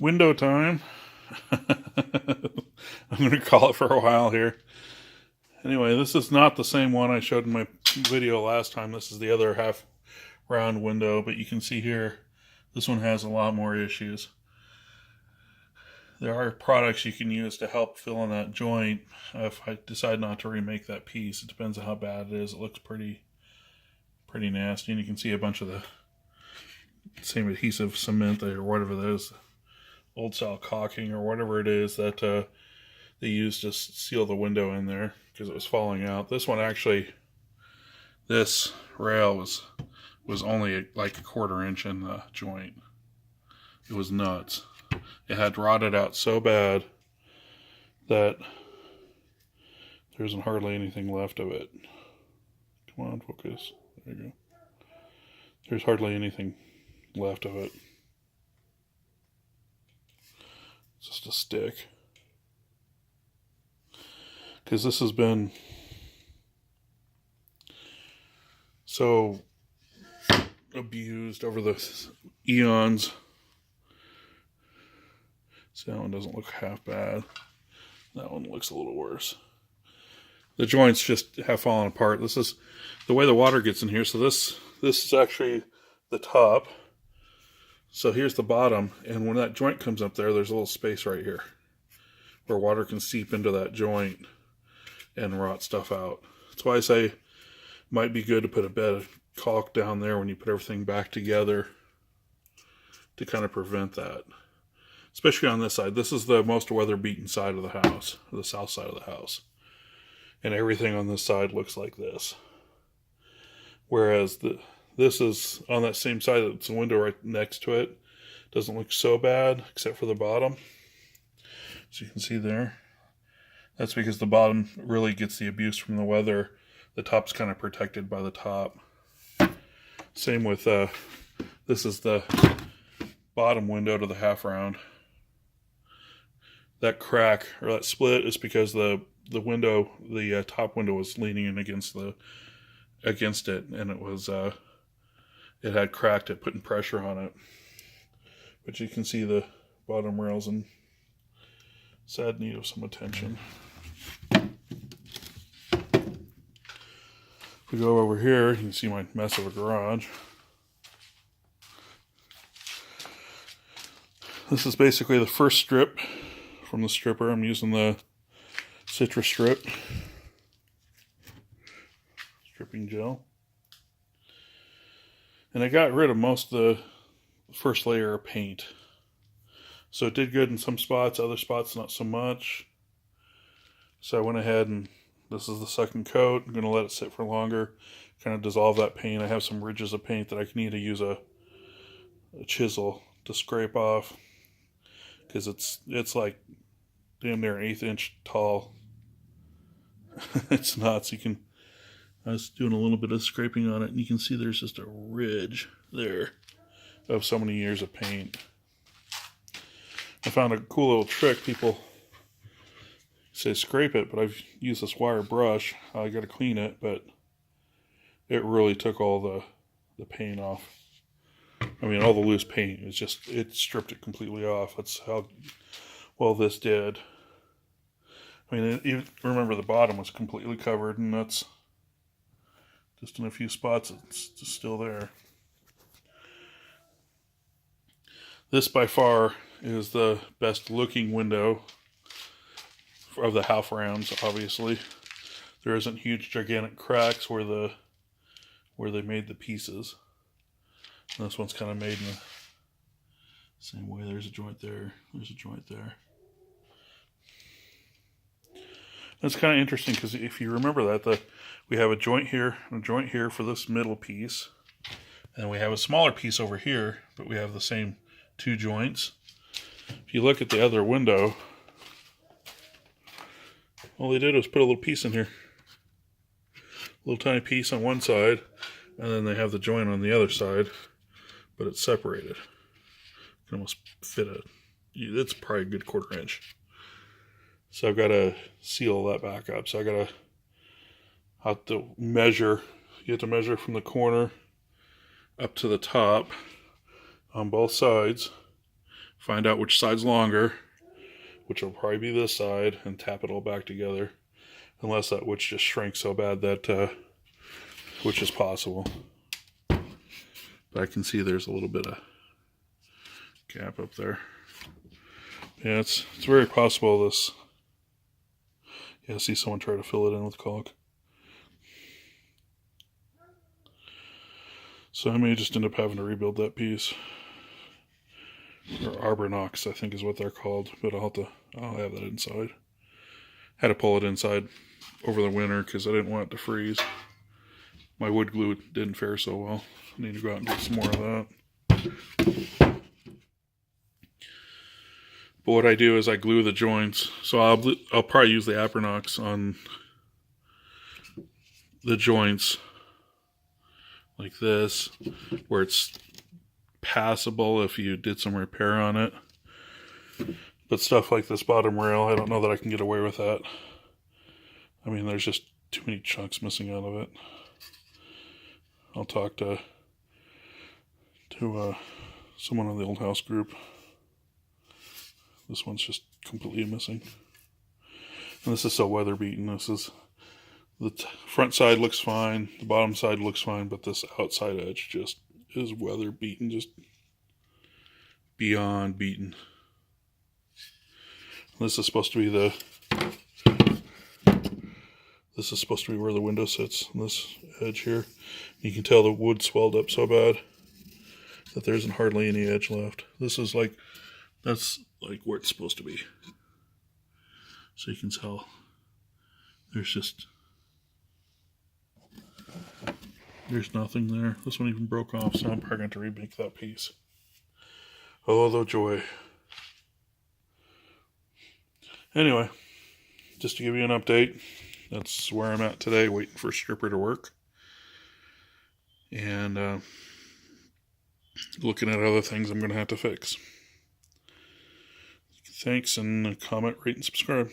Window time. I'm going to call it for a while here. Anyway, this is not the same one I showed in my video last time. This is the other half round window, but you can see here, this one has a lot more issues. There are products you can use to help fill in that joint if I decide not to remake that piece. It depends on how bad it is. It looks pretty nasty, and you can see a bunch of the same adhesive cement or whatever that is, old style caulking or whatever it is that they used to seal the window in there because it was falling out. This one actually, this rail was only like a 1/4 inch in the joint. It was nuts. It had rotted out so bad that there isn't hardly anything left of it. Come on, focus. There you go. There's hardly anything left of it. It's just a stick. Because this has been so abused over the eons. See, that one doesn't look half bad. That one looks a little worse. The joints just have fallen apart. This is the way the water gets in here. So this is actually the top. So here's the bottom, and when that joint comes up there, there's a little space right here where water can seep into that joint and rot stuff out. That's why I say it might be good to put a bed of caulk down there when you put everything back together to kind of prevent that. Especially on this side. This is the most weather-beaten side of the house, the south side of the house. And everything on this side looks like this. Whereas this is on that same side, it's a window right next to it. Doesn't look so bad, except for the bottom. So you can see there. That's because the bottom really gets the abuse from the weather. The top's kind of protected by the top. Same with, this is the bottom window to the half round. That crack or that split is because the window, the top window was leaning in against it, and it was it had cracked it, putting pressure on it. But you can see the bottom rails in sad need of some attention. If we go over here, you can see my mess of a garage. This is basically the first strip from the stripper. I'm using the citrus strip. Stripping gel. And I got rid of most of the first layer of paint. So it did good in some spots, other spots not so much. So I went ahead and this is the second coat. I'm going to let it sit for longer, kind of dissolve that paint. I have some ridges of paint that I need to use a chisel to scrape off, because it's like damn near an 1/8 inch tall. It's nuts. I was doing a little bit of scraping on it, and you can see there's just a ridge there of so many years of paint. I found a cool little trick. People say scrape it, but I've used this wire brush. I got to clean it, but it really took all the paint off. I mean, all the loose paint. It stripped it completely off. That's how well this did. I mean, even remember the bottom was completely covered, and that's just in a few spots it's just still there. This by far is the best looking window of the half rounds, obviously. There isn't huge gigantic cracks where they made the pieces. And this one's kind of made in the same way. There's a joint there. There's a joint there. That's kind of interesting because if you remember that, we have a joint here and a joint here for this middle piece. And we have a smaller piece over here, but we have the same two joints. If you look at the other window, all they did was put a little piece in here. A little tiny piece on one side, and then they have the joint on the other side, but it's separated. You can almost fit it's probably a good 1/4 inch. So I've got to seal that back up. So I have to measure. You have to measure from the corner up to the top on both sides find out which side's longer, which will probably be this side, and tap it all back together. Unless that witch just shrinks so bad that, which is possible. But I can see there's a little bit of gap up there. Yeah, it's very possible this. Yeah, I see someone try to fill it in with caulk. So I may just end up having to rebuild that piece. Or arbor knocks, I think is what they're called. But I'll have that inside. Had to pull it inside over the winter because I didn't want it to freeze. My wood glue didn't fare so well. I need to go out and get some more of that. But what I do is I glue the joints. So I'll probably use the Apronox on the joints like this, where it's passable if you did some repair on it. But stuff like this bottom rail, I don't know that I can get away with that. I mean, there's just too many chunks missing out of it. I'll talk to someone on the old house group. This one's just completely missing. And this is so weather beaten. This is the front side looks fine, the bottom side looks fine, but this outside edge just is weather beaten, just beyond beaten. This is supposed to be where the window sits, on this edge here. You can tell the wood swelled up so bad that there isn't hardly any edge left. That's like where it's supposed to be. So you can tell there's nothing there. This one even broke off, so I'm probably going to remake that piece. Oh, the joy. Anyway, just to give you an update, that's where I'm at today, waiting for stripper to work. And looking at other things I'm going to have to fix. Thanks, and comment, rate, and subscribe.